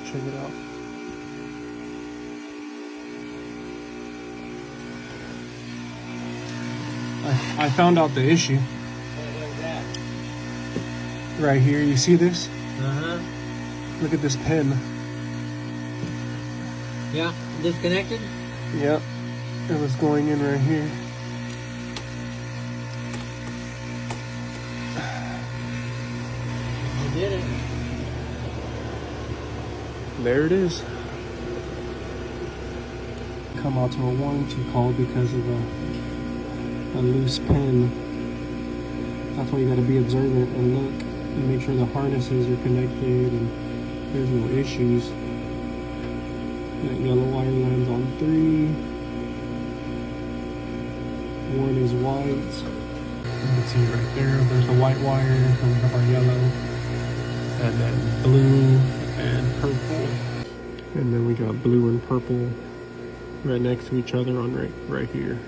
Check it out. I found out the issue. What's that? Right here, you see this? Uh-huh. Look at this pin. Yeah, disconnected? Yep. It was going in right here. You did it. There it is. Come out to a warranty call because of a loose pin. That's why you gotta be observant and look and make sure the harnesses are connected and there's no issues. That yellow wire lands on 3. 1 is white. You can see right there, there's the white wire, and we have our yellow, and then blue and purple. And then we got blue and purple right next to each other on right here.